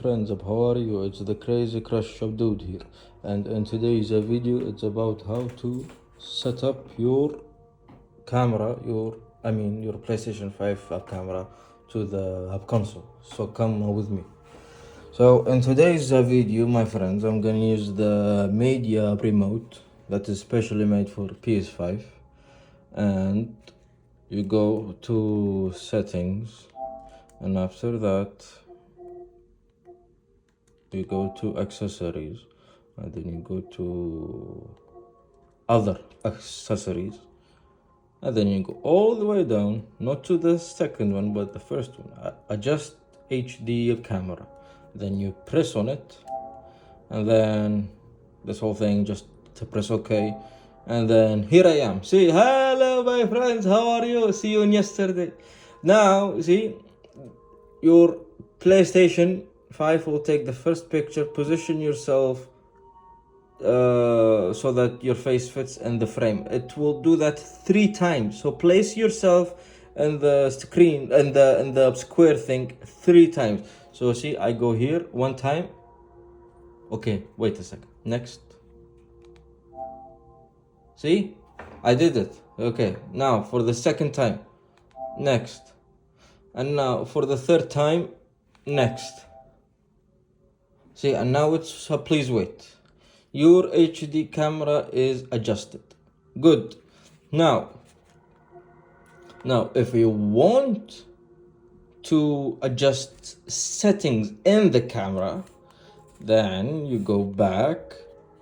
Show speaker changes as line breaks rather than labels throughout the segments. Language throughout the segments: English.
Friends up, how are you? It's the crazy crush shop dude here, and in today's video it's about how to set up your camera, your PlayStation 5 app camera to the app console. So come with me. So in today's video, my friends, I'm gonna use the media remote that is specially made for PS5, and you go to settings, and after that you go to accessories, and then you go to other accessories, and then you go all the way down, not to the second one but the first one, adjust HD camera. Then you press on it, and then this whole thing, just to press OK, and then here I am. See, hello my friends, how are you? See you on yesterday. Now see, your PlayStation 5 will take the first picture. Position yourself so that your face fits in the frame. It will do that 3 times. So place yourself in the screen, in the square thing 3 times. So see, I go here 1 time. Okay, wait a second. Next. See, I did it. Okay, now for the second time. Next. And now for the 3rd time. Next. See, and now it's please wait. Your HD camera is adjusted. Good. Now if you want to adjust settings in the camera, then you go back,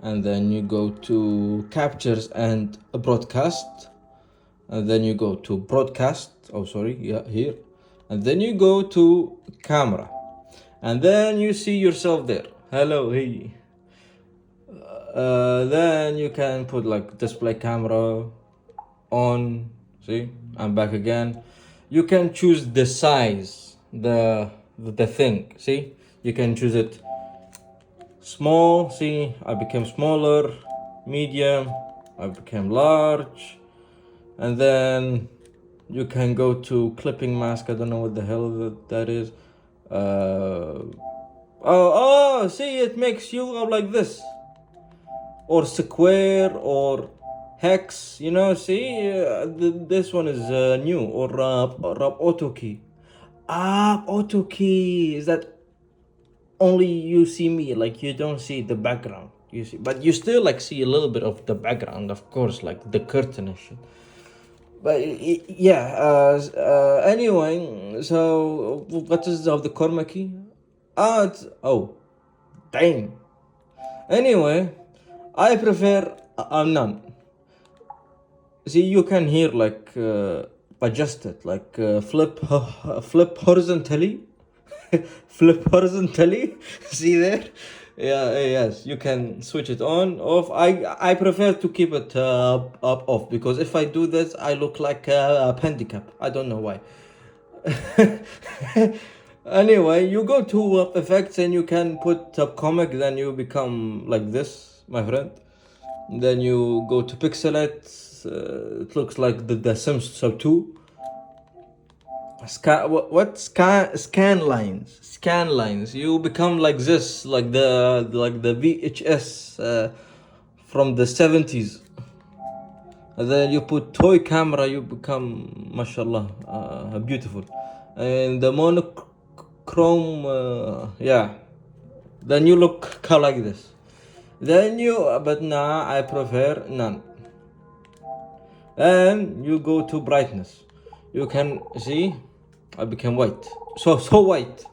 and then you go to captures and broadcast, and then you go to broadcast. Here. And then you go to camera, and then you see yourself there. Hello, hey. Then you can put like display camera on. See, I'm back again. You can choose the size, the thing. See, you can choose it small. See, I became smaller. Medium, I became large. And then you can go to clipping mask. I don't know what the hell that is. See, it makes you look like this, or square, or hex, see, this one is new, or auto key. Auto key is that only you see me, like you don't see the background, you see, but you still like see a little bit of the background, of course, like the curtain and shit. But yeah, anyway, so what is of the chroma key? Damn. Anyway, I prefer none. See, you can hear like adjust it, like flip horizontally. Flip horizontally. See there? Yes, you can switch it on, off. I prefer to keep it up off, because if I do this, I look like a handicap. I don't know why. Anyway, you go to effects, and you can put up comic, then you become like this, my friend. Then you go to pixelate. It looks like the Sims 2. Scan lines. You become like this, like the VHS from the 70s. And then you put toy camera, you become, mashallah, beautiful. And the monochrome, then you look like this. But nah, I prefer none. And you go to brightness. You can see, I became white. So white.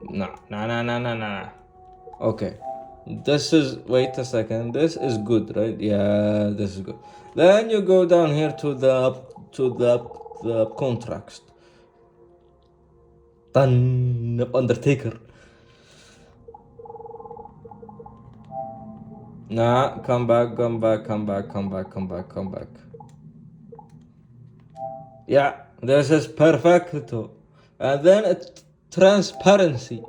Nah. Okay. This is, wait a second. This is good, right? Yeah, this is good. Then you go down here to the contrast. Undertaker. Nah, come back. Yeah, this is perfecto. And then it's transparency.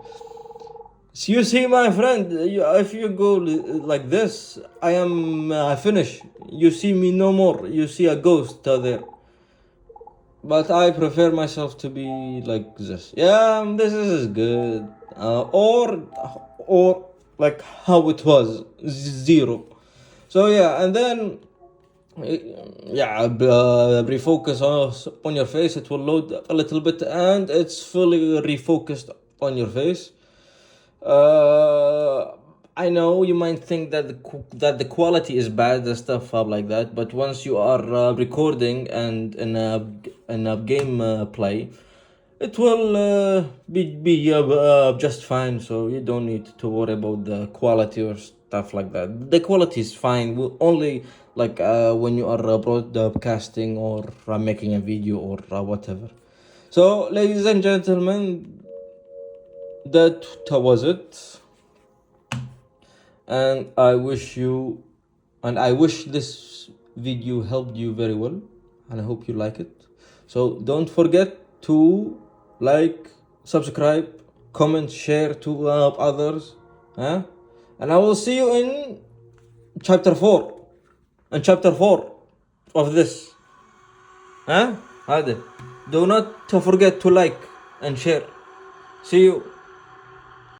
So you see, my friend, if you go like this, I am finished. You see me no more. You see a ghost there. but I prefer myself to be like this. Yeah, this is good. Or like how it was, zero. So yeah, and then yeah, refocus on your face. It will load a little bit, and it's fully refocused on your face. Uh, I know you might think that that the quality is bad and stuff like that, but once you are recording and in a game play, it will be just fine. So you don't need to worry about the quality or stuff like that. The quality is fine. Only like when you are broadcasting or making a video or whatever. So, ladies and gentlemen, that was it. And I wish this video helped you very well, and I hope you like it. So don't forget to like, subscribe, comment, share to others, huh? And I will see you in chapter 4 and chapter 4 of this, huh? هذا. Do not forget to like and share. See you.